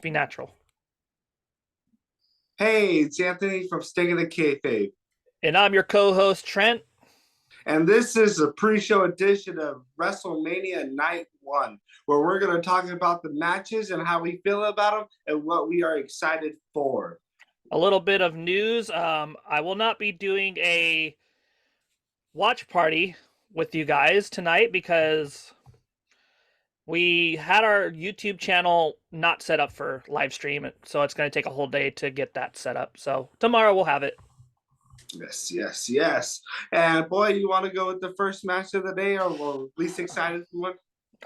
Be natural. Hey, it's Anthony from Sting of the Kayfabe, And I'm your co-host, Trent. and this is a pre-show edition of Wrestlemania Night One, where we're going to talk about the matches and how we feel about them and what we are excited for. A little bit of news. I will not be doing a watch party with you guys tonight because we had our YouTube channel not set up for live stream, so it's going to take a whole day to get that set up. So tomorrow we'll have it. Yes, yes, yes. And boy, you want to go with the first match of the day, or least excited for one?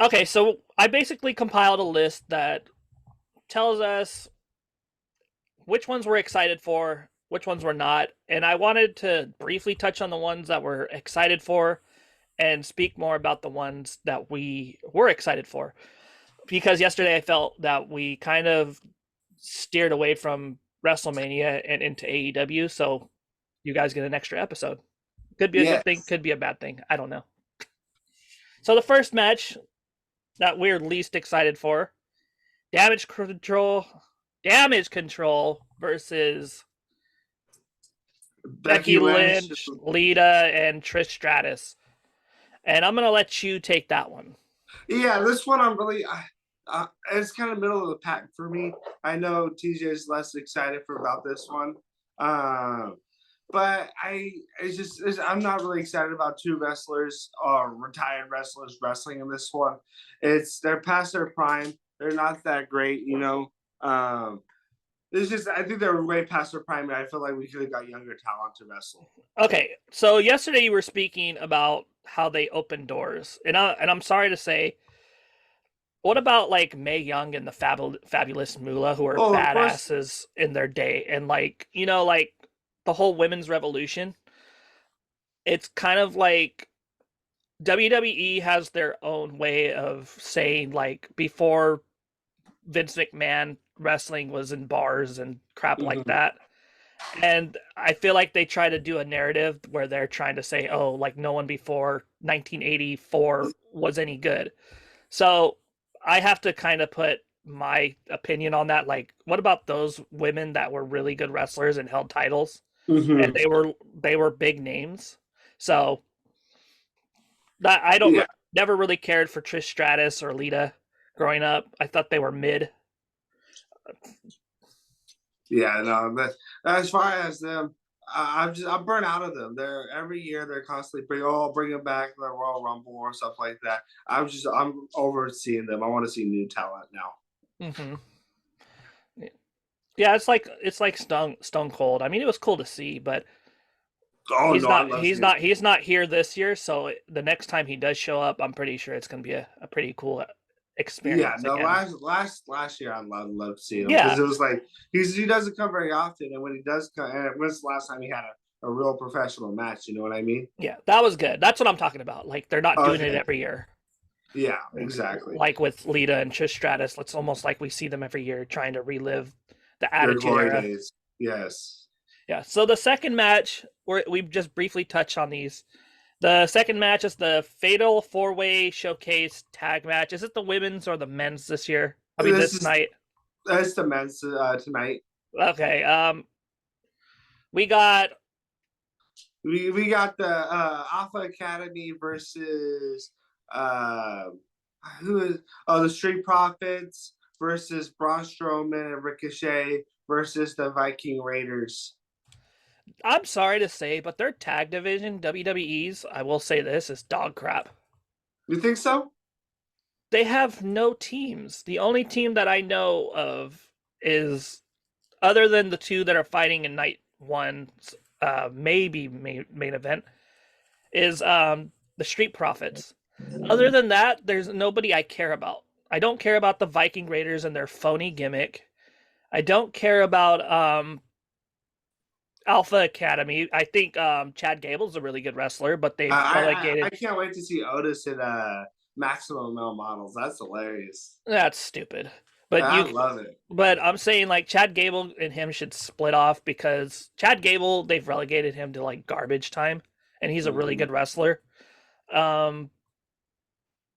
Okay, so I basically compiled a list that tells us which ones we're excited for, which ones we're not, and I wanted to briefly touch on the ones that we're excited for and speak more about the ones that we were excited for. Because yesterday I felt that we kind of steered away from WrestleMania and into AEW, so you guys get an extra episode. Could be a good thing, Yes. could be a bad thing. I don't know. So the first match that we're least excited for, Damage Control, Damage Control versus Becky Becky Lynch. Lynch, Lita, and Trish Stratus. And I'm gonna let you take that one. Yeah, this one I'm really. It's kind of middle of the pack for me. I know TJ is less excited for about this one, but I'm not really excited about two wrestlers or retired wrestlers wrestling in this one. They're past their prime. They're not that great, you know. It's just I think they're way past their prime, and I feel like we could have got younger talent to wrestle. Okay, so yesterday you were speaking about how they open doors, and I'm sorry to say, what about like Mae Young and the Fabulous Moolah, who are Oh, of course. badasses in their day, and like the whole women's revolution? It's kind of like WWE has their own way of saying, like, before Vince McMahon, wrestling was in bars and crap like Mm-hmm. that. And I feel like they try to do a narrative where they're trying to say, oh, like no one before 1984 was any good. So I have to kind of put my opinion on that. Like, what about those women that were really good wrestlers and held titles, and Mm-hmm. they were big names? So that I don't Yeah. never really cared for Trish Stratus or Lita growing up. I thought they were mid. Yeah, no, but as far as them, I'm burnt out of them. They're every year they're constantly bring them back the Royal Rumble or stuff like that. I'm over seeing them. I want to see new talent now. Hmm. Yeah, it's like Stone Cold. I mean, it was cool to see, but Oh he's no, I not love he's seeing. not he's not here this year. So the next time he does show up, I'm pretty sure it's gonna be a pretty cool Yeah, experience no, again. last year I loved seeing him because Yeah, it was like he doesn't come very often, and when he does come, and when's the last time he had a real professional match? You know what I mean? yeah, that was good. That's what I'm talking about. Like they're not doing it Okay, every year. yeah, exactly. Like with Lita and Trish Stratus, it's almost like we see them every year trying to relive the Their Attitude glory Era. days. Yes. Yeah. So the second match, we've just briefly touched on these. The second match is the Fatal Four Way Showcase Tag Match. Is it the women's or the men's this year? I mean, This this is night. that's the men's tonight. Okay. We got. We got the Alpha Academy versus uh, who is the Street Profits versus Braun Strowman and Ricochet versus the Viking Raiders. I'm sorry to say, but their tag division, WWE's, I will say this, is dog crap. You think so? They have no teams. The only team that I know of is, other than the two that are fighting in night one, maybe main event, is the Street Profits. Other than that, there's nobody I care about. I don't care about the Viking Raiders and their phony gimmick. I don't care about Alpha Academy. I think Chad Gable's a really good wrestler, but they've I relegated. can't wait to see Otis at Maximum Male Models. That's hilarious. That's stupid. But I you, love it. but I'm saying like Chad Gable and him should split off because Chad Gable, they've relegated him to like garbage time, and he's a really Mm-hmm. good wrestler. Um,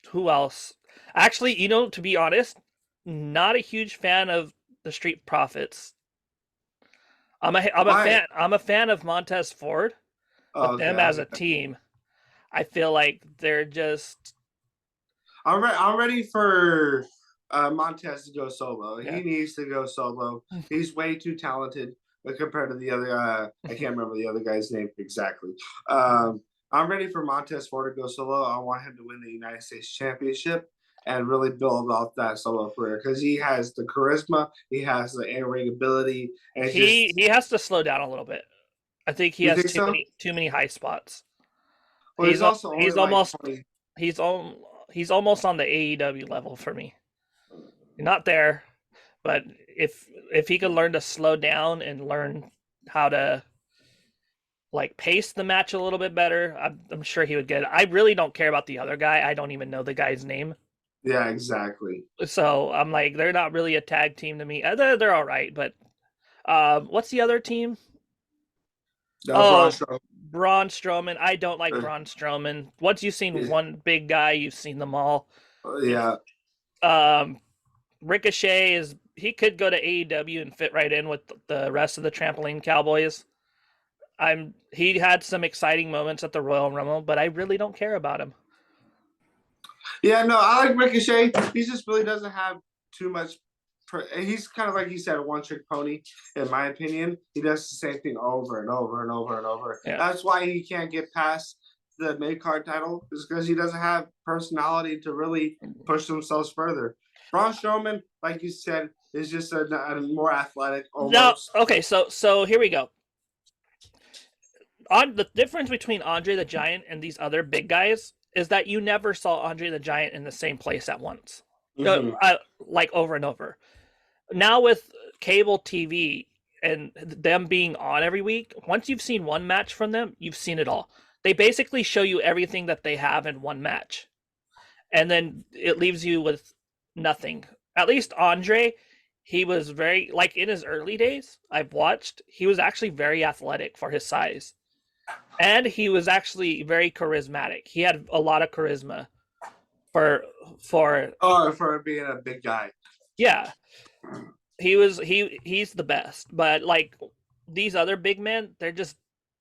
who else? Actually, to be honest, not a huge fan of the Street Profits. I'm a Why? fan of Montez Ford, Oh, but okay, them I as a got you. team, I feel like they're just I'm ready for Montez to go solo. yeah. He needs to go solo. He's way too talented compared to the other. I can't remember the other guy's name exactly. I'm ready for Montez Ford to go solo. I want him to win the United States Championship and really build off that solo career because he has the charisma, he has the in-ring ability, and it's He just. has to slow down a little bit. I think he You has think so? too many high spots. Well, he's also only He's like almost 20. he's almost on the AEW level for me. Not there, but if he could learn to slow down and learn how to like pace the match a little bit better, I'm sure he would get it. I really don't care about the other guy. I don't even know the guy's name. Yeah, exactly. So I'm like, they're not really a tag team to me. They're all right, but what's the other team? Braun Oh, Strowman. Braun Strowman. I don't like Braun Strowman. Once you've seen one big guy, you've seen them all. It's Yeah, um Ricochet is he could go to AEW and fit right in with the rest of the trampoline cowboys. He had some exciting moments at the Royal Rumble, but I really don't care about him. yeah. No, I like Ricochet. He just really doesn't have too much. He's kind of like you said, a one-trick pony. In my opinion, he does the same thing over and over and over and over. Yeah. That's why he can't get past the mid card title, is because he doesn't have personality to really push themselves further. Braun Strowman, like you said, is just a more athletic No, almost. okay, so here we go. On the difference between Andre the Giant and these other big guys is that you never saw Andre the Giant in the same place at once, Mm-hmm. like over and over. Now with cable TV and them being on every week, once you've seen one match from them, you've seen it all. They basically show you everything that they have in one match, and then it leaves you with nothing. At least Andre, he was very like in his early days. I've watched. He was actually very athletic for his size, and he was actually very charismatic. He had a lot of charisma for for Oh, for being a big guy. yeah. He's the best, but like these other big men, they're just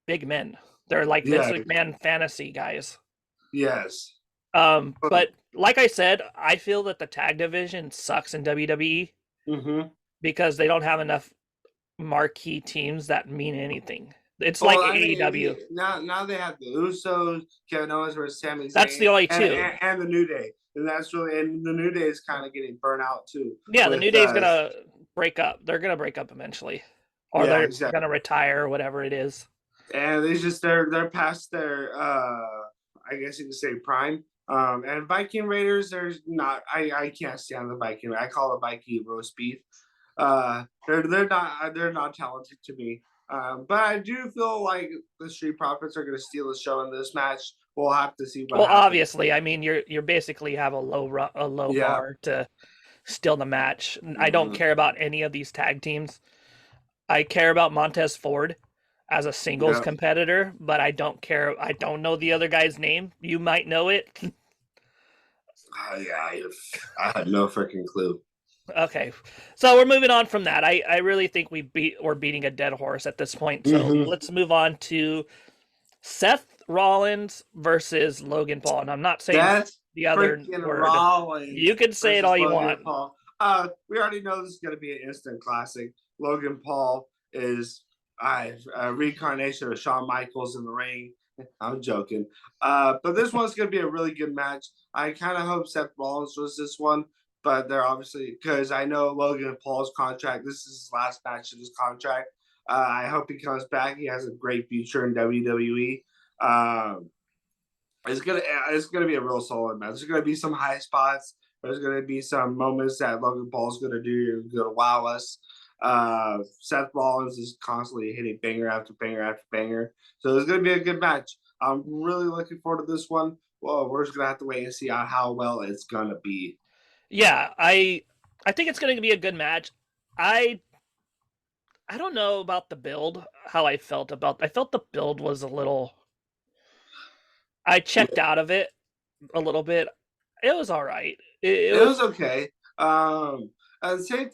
big men. They're like Vince Yeah. McMahon fantasy guys. Yes. But like I said, I feel that the tag division sucks in WWE Mm-hmm. because they don't have enough marquee teams that mean anything. It's Well, like I mean, AEW. now they have the Usos, Kevin Owens versus Sami That's Zayn, the only and, two. and the New Day, and that's really and the New Day is kind of getting burnt out too. Yeah, the New With Day's gonna break up. They're gonna break up eventually, or yeah, they're exactly. gonna retire, or whatever it is. And they just they're past their I guess you could say prime. And Viking Raiders, there's not I can't stand the Viking. I call it Viking roast beef. They're not talented to me. But I do feel like the Street Profits are going to steal the show in this match. We'll have to see what Well, happens. obviously, I mean you're basically have a low Yeah. bar to steal the match. I don't Mm-hmm. care about any of these tag teams. I care about Montez Ford as a singles Yeah. competitor, but I don't care. I don't know the other guy's name. You might know it. Yeah. I have no freaking clue. Okay, so we're moving on from that. I really think we're beating a dead horse at this point. So Mm-hmm. let's move on to Seth Rollins versus Logan Paul. And I'm not saying That's the other freaking word. Rollins You can say it versus all you Logan want. Paul. We already know this is going to be an instant classic. Logan Paul is a reincarnation of Shawn Michaels in the ring. I'm joking. But this one's going to be a really good match. I kind of hope Seth Rollins was this one, but they're obviously because I know Logan Paul's contract. This is his last match of his contract. I hope he comes back. He has a great future in WWE. Um, it's gonna be a real solid match. There's gonna be some high spots. There's gonna be some moments that Logan Paul's gonna do gonna wow us. Seth Rollins is constantly hitting banger after banger after banger, so it's gonna be a good match. I'm really looking forward to this one. Well, we're just gonna have to wait and see how well it's gonna be. Yeah, I think it's going to be a good match. I I don't know about the build. How I felt about. I felt the build was a little. I checked out of it a little bit. It was all right. It It was was okay. Same.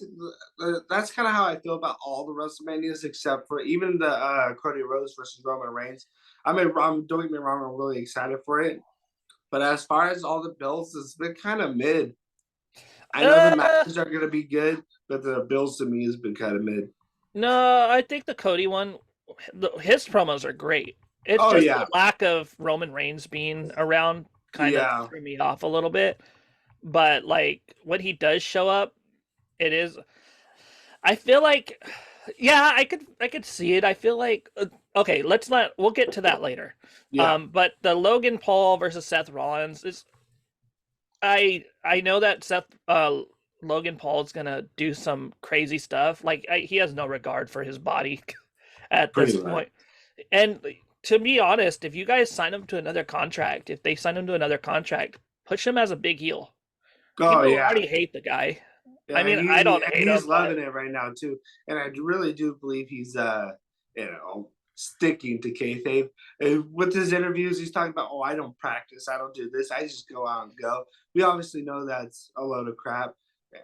That's kind of how I feel about all the WrestleManias, except for even the Cody Rhodes versus Roman Reigns. I mean, don't get me wrong, I'm really excited for it. But as far as all the builds, it's been kind of mid. I know the Uh, matches are going to be good, but the builds to me has been kind of mid. no, I think the Cody one, his promos are great. It's Oh just the yeah, lack of Roman Reigns being around kind of yeah. threw me off a little bit. But like when he does show up, it is. I feel like, yeah, I could see it. I feel like okay, let's not. We'll get to that later. Yeah, But the Logan Paul versus Seth Rollins is. I know that Logan Paul is gonna do some crazy stuff. Like he has no regard for his body at pretty this much. point. And to be honest, if you guys sign him to another contract, if they sign him to another contract, push him as a big heel. Oh People yeah, already hate the guy. I yeah. mean, I don't hate him, He's but loving it right now too, and I really do believe he's sticking to kayfabe. And with his interviews, he's talking about, oh, I don't practice, I don't do this, I just go out and go. We obviously know that's a load of crap,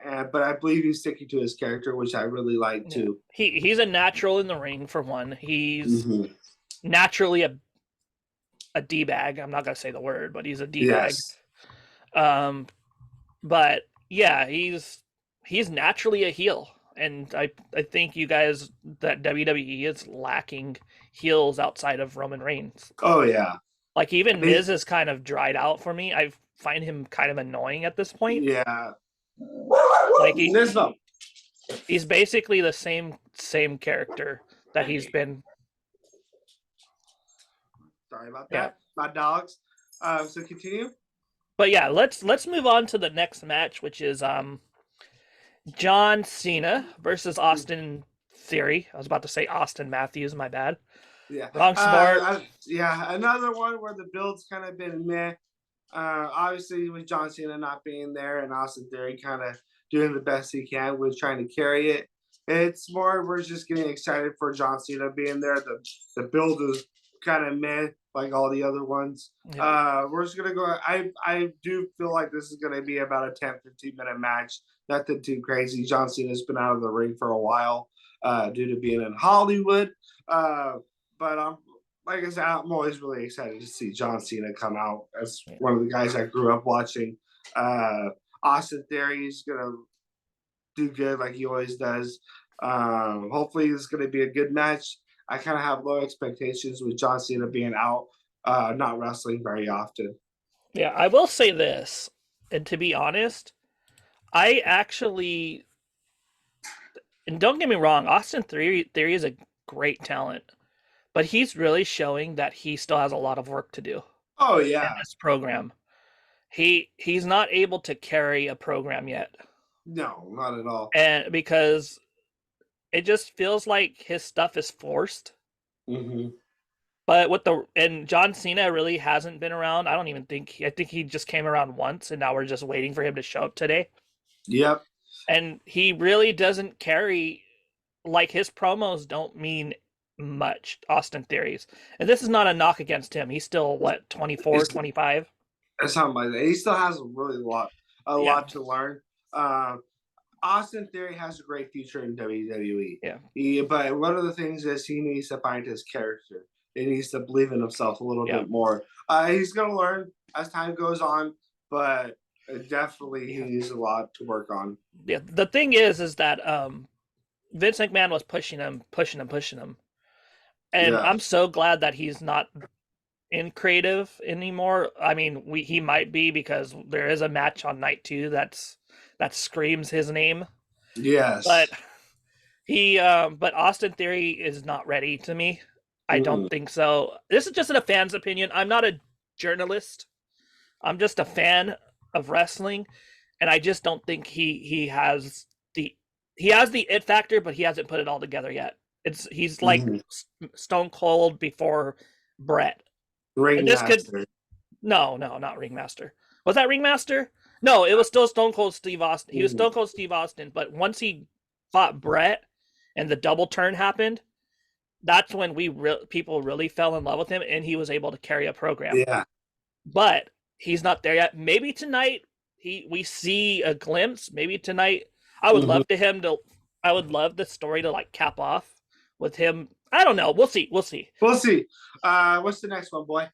but I believe he's sticking to his character, which I really like yeah. too. He's a natural in the ring for one. He's Mm-hmm. naturally a d bag. I'm not gonna say the word, but he's a d bag. Yes. Um, but yeah, he's naturally a heel, and I think you guys that WWE is lacking heels outside of Roman Reigns. Oh yeah. Like even He- Miz is kind of dried out for me. I find him kind of annoying at this point. yeah. Like Nismo. he's basically the same character that he's been. Sorry about Yeah. that. My dogs. So continue. But yeah, let's move on to the next match, which is John Cena versus Austin Theory. I was about to say Austin Matthews, my bad. Yeah. Wrong sport. Yeah. Another one where the build's kind of been meh. Obviously, with John Cena not being there and Austin Theory kind of doing the best he can with trying to carry it. It's more we're just getting excited for John Cena being there. The build is kind of meh like all the other ones. Yeah. We're just gonna go. I do feel like this is gonna be about a 10-15 minute match. Nothing too crazy. John Cena's been out of the ring for a while due to being in Hollywood. But I'm like I said, I'm always really excited to see John Cena come out as one of the guys I grew up watching. Austin Theory is gonna do good like he always does. Hopefully, it's gonna be a good match. I kind of have low expectations with John Cena being out, not wrestling very often. Yeah, I will say this, and to be honest, I actually, and don't get me wrong, Austin Theory is a great talent, but he's really showing that he still has a lot of work to do Oh in yeah, this program. He's not able to carry a program yet, no, not at all. and because it just feels like his stuff is forced. Mm-hmm. But with the and John Cena really hasn't been around. I don't even think I think he just came around once, and now we're just waiting for him to show up today. Yep. And he really doesn't carry like his promos don't mean much. Austin Theories, and this is not a knock against him. He's still what 24, It's 25. something like that. He still has a Yeah, lot to learn. Austin Theory has a great future in WWE. yeah, But one of the things is he needs to find his character. He needs to believe in himself a little yeah, bit more. He's going to learn as time goes on, but definitely he yeah, needs a lot to work on. yeah. The thing is that Vince McMahon was pushing him, and Yeah. I'm so glad that he's not in creative anymore. I mean, he might be because there is a match on night 2 that screams his name, but Yes. but Austin Theory is not ready to me. I don't Mm-hmm. think so. This is just a fan's opinion. I'm not a journalist. I'm just a fan of wrestling, and I just don't think he has the it factor, but he hasn't put it all together yet. He's like Mm-hmm. Stone Cold before Brett. And this could Ringmaster. no, not Ringmaster. Was that Ringmaster? No, it was still Stone Cold Steve Austin. He was Mm-hmm. Stone Cold Steve Austin, but once he fought Brett and the double turn happened, that's when people really fell in love with him, and he was able to carry a program. Yeah. But he's not there yet. Maybe tonight we see a glimpse. Maybe tonight I would Hmm. love to him to. I would love the story to like cap off with him. I don't know. We'll see. We'll see. We'll see. What's the next one, boy?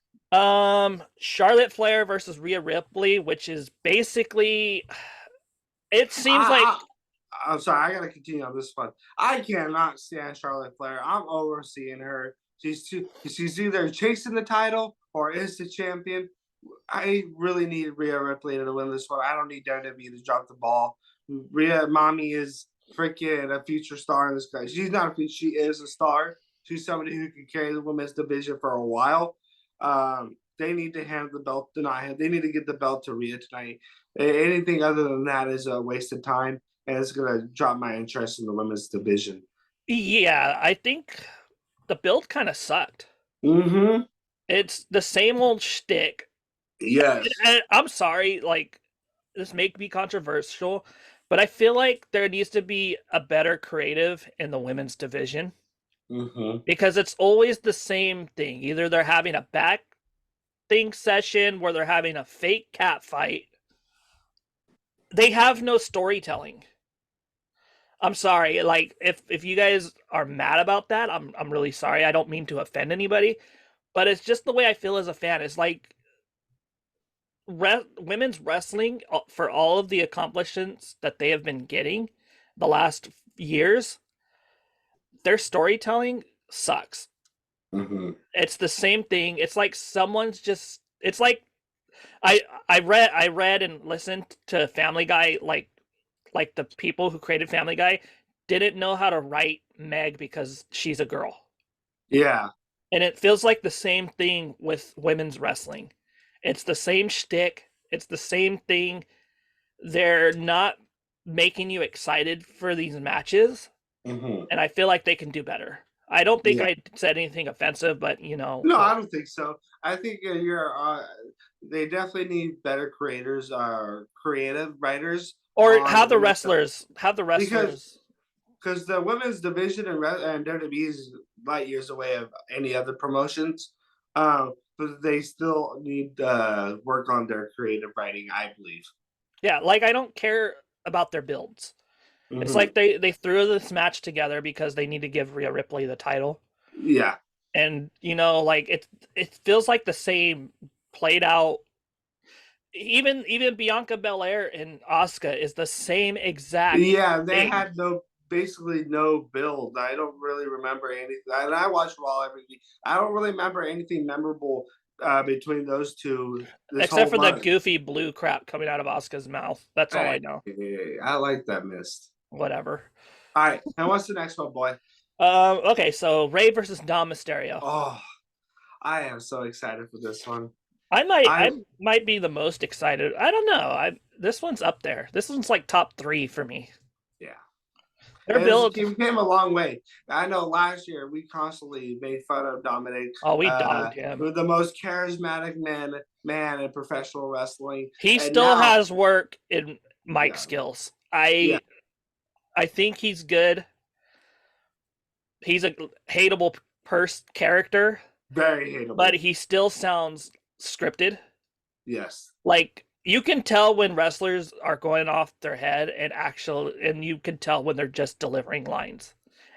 Charlotte Flair versus Rhea Ripley, which is basically. It seems like I, I'm sorry, I gotta continue on this one. I cannot stand Charlotte Flair. I'm overseeing her. She's either chasing the title or is the champion. I really need Rhea Ripley to win this one. I don't need WWE to drop the ball. Rhea Mommy is freaking a future star in this guy. She's not a future, she is a star. She's somebody who can carry the women's division for a while. They need to hand the belt tonight. They need to get the belt to Rhea tonight. Anything other than that is a waste of time, and it's gonna drop my interest in the women's division. yeah, I think the build kind of sucked. Mm-hmm. It's the same old shtick. Yes. And I'm sorry, like this may be controversial, but I feel like there needs to be a better creative in the women's division Mm-hmm. because it's always the same thing. Either they're having a back thing session where they're having a fake cat fight. They have no storytelling. I'm sorry. Like if you guys are mad about that, I'm really sorry. I don't mean to offend anybody, but it's just the way I feel as a fan. It's like women's wrestling for all of the accomplishments that they have been getting the last years, their storytelling sucks. Mm-hmm. It's the same thing. It's like someone's just it's like I I read and listened to Family Guy like the people who created Family Guy didn't know how to write Meg because she's a girl. Yeah. And it feels like the same thing with women's wrestling. It's the same shtick. It's the same thing. They're not making you excited for these matches, Mm-hmm. and I feel like they can do better. I don't think Yeah. I said anything offensive, but No, I don't think so. I think you're. They definitely need better creators, creative writers or on the women's stuff have the because wrestlers the women's division and WWE is light years away of any other promotions. But they still need work on their creative writing, I believe. yeah, like I don't care about their builds. It's Hmm. like they threw this match together because they need to give Rhea Ripley the title. Yeah. And like it feels like the same played out. Even Bianca Belair and Asuka is the same exact Yeah, they thing. had basically no build. I don't really remember anything. And I watch Raw every week. I don't really remember anything memorable between those two this Except whole for the month. goofy blue crap coming out of Asuka's mouth. That's all I Hey, know. I like that mist. Whatever. All right, and what's the next one, boy? Okay, so Ray versus Dom Mysterio. Oh, I am so excited for this one. I I might be the most excited. I don't know. I This one's up there. This one's like top 3 for me. Yeah, Their and build. he came a long way. I know last year we constantly made fun of Dominic, Oh, we dogged him. with the most charismatic man in professional wrestling, He and still now, has work in mic yeah, skills. yeah, I think he's good. He's a hateable character, very but hateable. he still sounds scripted. Yes. Like you can tell when wrestlers are going off their head and you can tell when they're just delivering lines.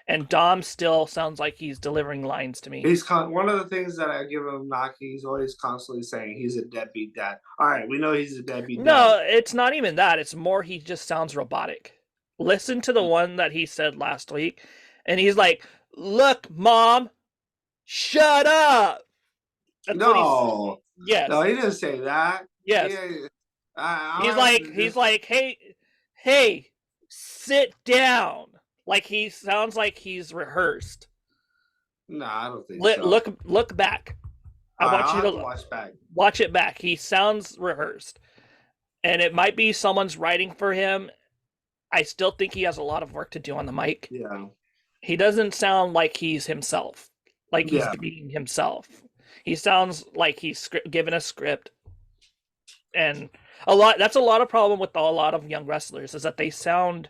And Dom still sounds like he's delivering lines to me. One of the things that I give him knock. He's always constantly saying he's a deadbeat dad. All right, we know he's a deadbeat dad. No, it's not even that. It's more he just sounds robotic. Listen to the one that he said last week, and he's like, "Look, mom, shut up." That's what he's. No, no, Yes, he didn't say that. yes. Yeah, He's like, hey, sit down. Like he sounds like he's rehearsed. no, I don't think so. Look back. I All right, want I'll you have to to watch back. watch it back. He sounds rehearsed, and it might be someone's writing for him. I still think he has a lot of work to do on the mic. Yeah, He doesn't sound like he's himself, like he's yeah, being himself. He sounds like he's given a script, and that's a lot of problem with a lot of young wrestlers is that they sound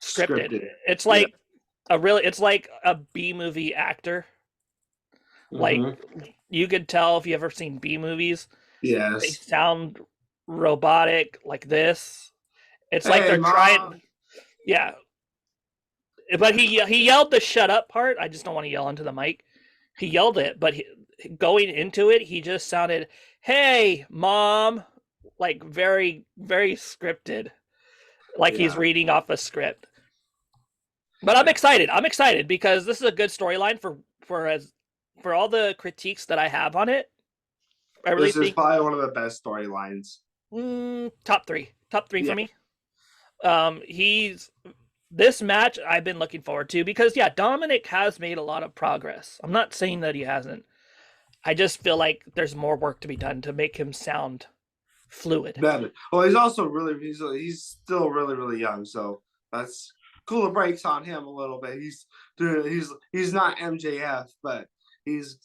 scripted. scripted. It's Yeah. like it's like a B movie actor. Like Mm-hmm. you could tell if you ever seen B movies, they Yes. sound robotic like this. It's like Hey, they're trying mom. Yeah, but he yelled the "shut up" part. I just don't want to yell into the mic. He yelled it, but going into it, he just sounded, "Hey, mom," like very very scripted, like he's Yeah, reading off a script. But I'm yeah. excited. I'm excited because this is a good storyline for all the critiques that I have on it. I really This is think probably one of the best storylines. top three for Yeah, me. He's this match I've been looking forward to because yeah, Dominic has made a lot of progress. I'm not saying that he hasn't. I just feel like there's more work to be done to make him sound fluid. better. Well, he's also he's still really young, so that's cooler breaks on him a little bit. He's not MJF, but he's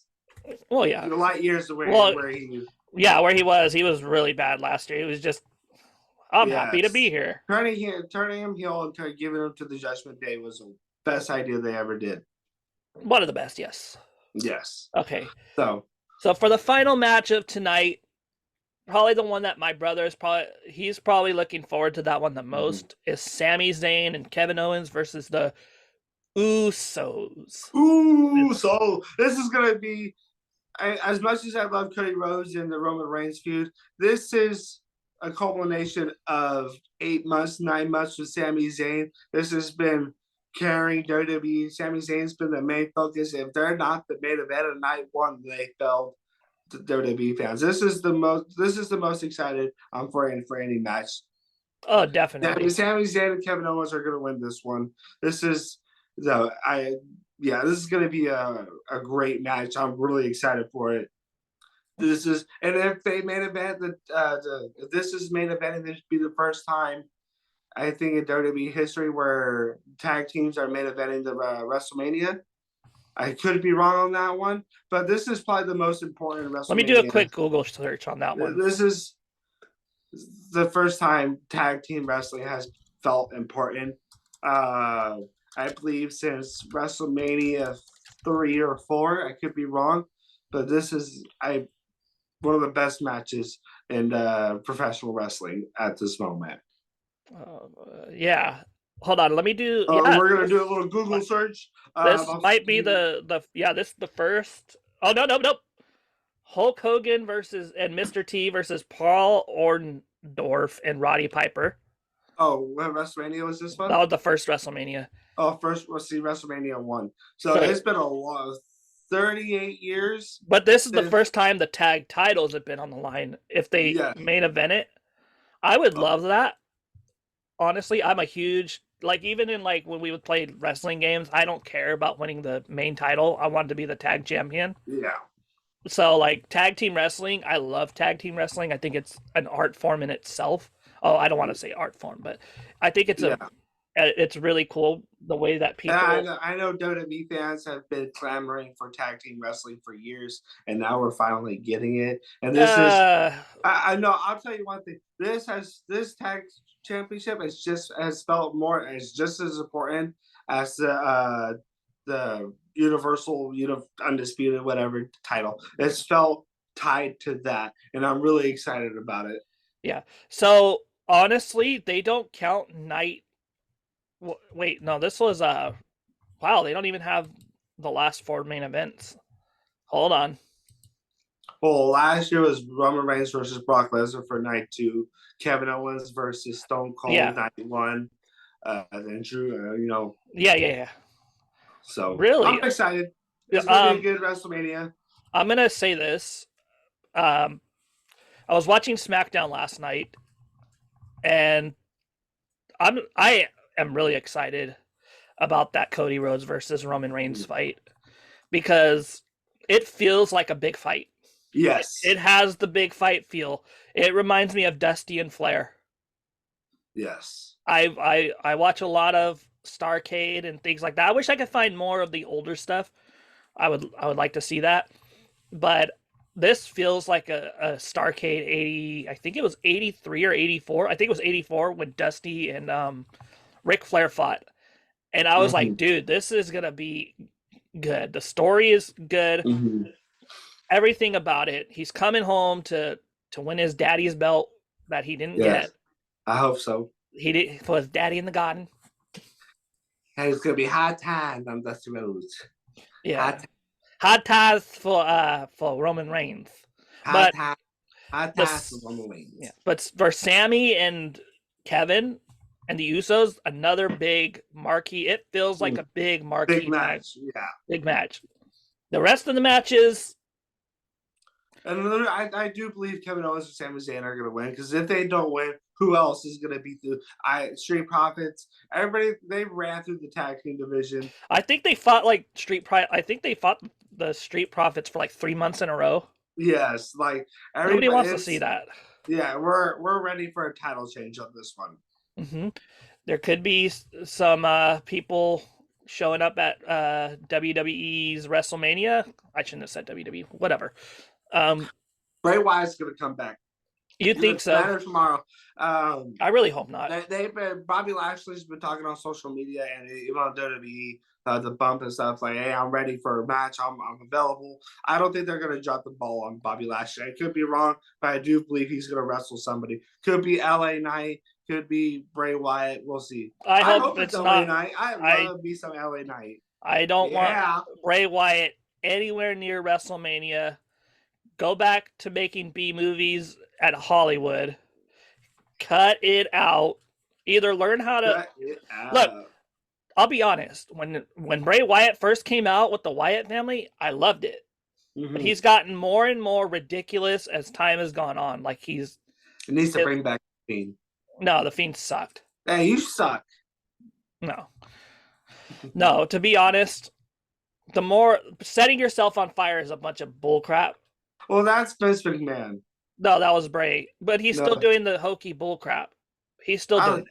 Well, yeah. light years away Well, where he. yeah, where he was really bad last year. He was just, I'm happy to be Yes, here. turning him heel and giving him to the Judgment Day was the best idea they ever did. One of the best, yes. Yes. Okay. So So for the final match of tonight, probably the one that my brother is probably looking forward to that one the most is Sami Zayn and Kevin Owens versus the Usos. ooh, so this is gonna be as much as I love Cody Rhodes and the Roman Reigns feud. This is a culmination of 8 months, 9 months with Sami Zayn. This has been carrying WWE. Sami Zayn's been the main focus. If they're not the main event of night one, they failed the WWE fans. This is the most. This is the most excited I'm for any match. Oh, definitely. Sami Zayn and Kevin Owens are going to win this one. This is the I yeah. This is going to be a great match. I'm really excited for it. This is and if they main event if this is main event, and this be the first time I think in WWE history where tag teams are main eventing the WrestleMania. I could be wrong on that one, but this is probably the most important Let me do a WrestleMania. quick Google search on that one. This is the first time tag team wrestling has felt important. I believe since WrestleMania 3 or 4. I could be wrong, but this is one of the best matches in professional wrestling at this moment. Yeah. Hold on. Let me do. Yeah. We're gonna do a little Google search. This might be the yeah. This is the first. Oh no. Hulk Hogan versus and Mr. T versus Paul Orndorff and Roddy Piper. Oh, what WrestleMania was this That one? was the first WrestleMania. Oh, first we'll see WrestleMania 1. So So, it's been a lot, 38 years but this is the since. first time the tag titles have been on the line. If they Yeah. main event it, I would love that. Honestly, I'm a huge like even in like when we would play wrestling games, I don't care about winning the main title. I wanted to be the tag champion. Yeah. So like tag team wrestling, I love tag team wrestling. I think it's an art form in itself. Oh, I don't want to say art form, but I think Yeah. it's really cool the way that And people I know WWE fans have been clamoring for tag team wrestling for years, and now we're finally getting it. And this is, uh I know, I'll tell you one thing. This tag championship has felt more, it's just as important as the Universal, Undisputed, whatever title. It's felt tied to that, and I'm really excited about it. yeah. So honestly, they don't count night. Wait, no, this was wow. They don't even have the last four main events. Hold on. Well, last year was Roman Reigns versus Brock Lesnar for night 2, Kevin Owens versus Stone Cold Yeah, night 1, then Drew. yeah. So I'm Really? excited. Yeah, It's gonna be a good WrestleMania. I'm gonna say this. Um, I was watching SmackDown last night, and I am really excited about that Cody Rhodes versus Roman Reigns fight because it feels like a big fight. Yes, It has the big fight feel. It reminds me of Dusty and Flair. yes, I watch a lot of Starcade and things like that. I wish I could find more of the older stuff. I would like to see that. But this feels like a Starcade 80. I think it was 83 or 84. I think it was 84 when Dusty and Ric Flair fought. And I was hmm like, dude, this is gonna be good. The story is good. hmm Everything about it. He's coming home to win his daddy's belt that he didn't yes. get. I hope so. He did for his daddy in the garden. And it's gonna be hot time on Dusty Rhodes. Yeah, Hot, hot ties for Roman Reigns, hot but time, hot the time for Roman yeah, Reigns. but for Sammy and Kevin and the Usos, another big marquee. It feels like a big Big marquee tag, match, yeah. big match. The rest of the matches, And I do believe Kevin Owens and Sami Zayn are going to win because if they don't win, who else is going to beat the Street Profits? Everybody they ran through the tag team division. I think they fought like I think they fought the Street Profits for like 3 months in a row. Yes, like Nobody everybody. wants to see that. Yeah, we're ready for a title change on this one. Mm-hmm. There could be some people showing up at WWE's Wrestlemania. I shouldn't have said WWE. Whatever. Bray Wyatt's going to come back. You think so? Matter tomorrow. I really hope not. They've been Bobby Lashley's been talking on social media and even on WWE the bump and stuff like, hey, I'm ready for a match. I'm available. I don't think they're gonna drop the ball on Bobby Lashley. I could be wrong, but I do believe he's gonna wrestle somebody. Could be LA Knight. Could be Bray Wyatt. We'll see. I hope it's it's LA not. Knight. I love me some LA Knight. I don't want Yeah. Bray Wyatt anywhere near WrestleMania. Go back to making B movies at Hollywood. Cut it out. Either learn how to Cut it out. look. I'll be honest. When Bray Wyatt first came out with the Wyatt family, I loved it. But he's gotten more and more ridiculous as time has gone on. Like It needs to bring back the Fiend. No, the Fiend sucked. Hey, you suck. No, to be honest, the more setting yourself on fire is a bunch of bullcrap. Well, that's Vince McMahon. No, that was Bray. But he's still doing the hokey bullcrap. He's still doing it.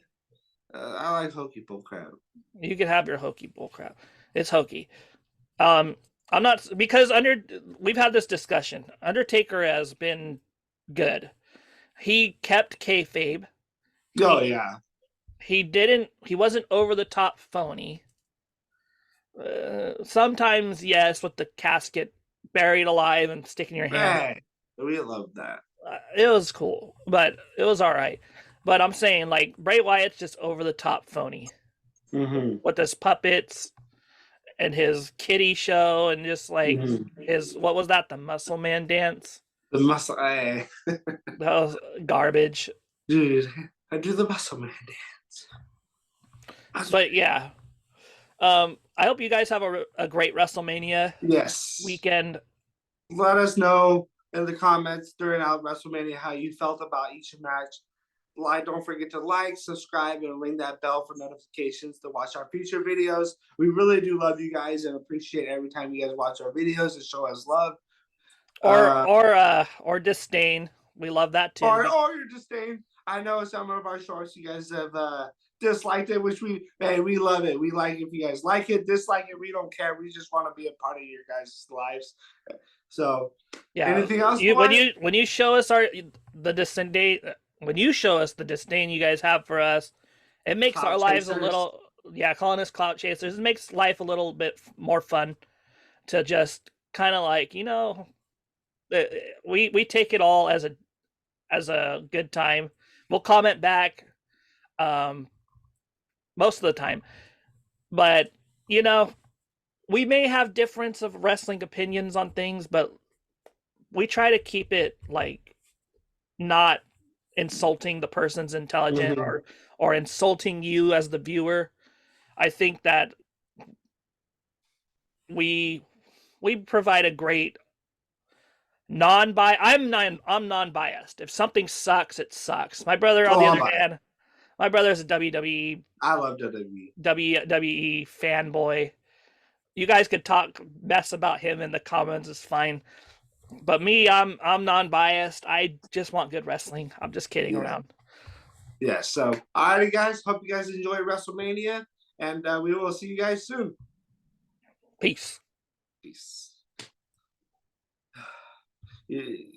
I like hokey bullcrap. You can have your hokey bullcrap. It's hokey. I'm not because we've had this discussion. Undertaker has been good. He kept kayfabe. Yeah. He wasn't over the top phony. Sometimes yes, with the casket buried alive and sticking your hand. Hey, we love that. It was cool, but it was all right. But I'm saying like Bray Wyatt's just over the top phony with his puppets and his kitty show and just like his what was that, the Muscle Man dance? The muscle, hey. That was garbage, dude. I do the Muscle Man dance. But yeah, I hope you guys have a great WrestleMania weekend. Let us know in the comments during our WrestleMania how you felt about each match. Don't forget to like, subscribe, and ring that bell for notifications to watch our future videos. We really do love you guys and appreciate every time you guys watch our videos and show us love. Or disdain. We love that too. Or your disdain. I know some of our shorts you guys have disliked it, which we love it. We like it. If you guys like it, dislike it, we don't care. We just want to be a part of your guys' lives. So yeah. Anything else? When you show us the disdain, when you show us the disdain you guys have for us, it makes our lives a little calling us clout chasers. It makes life a little bit more fun to just kind of like, we take it all as a good time. We'll comment back most of the time. But, we may have difference of wrestling opinions on things, but we try to keep it like not insulting the person's intelligence or insulting you as the viewer. I think that we provide a great I'm non-biased. If something sucks, it sucks. My brother, on the other hand, my brother's a WWE. I love WWE. WWE fanboy. You guys could talk mess about him in the comments. It's fine. But me, I'm non-biased. I just want good wrestling. I'm just kidding around. Yeah. So, all right, guys. Hope you guys enjoy WrestleMania, and we will see you guys soon. Peace. Peace.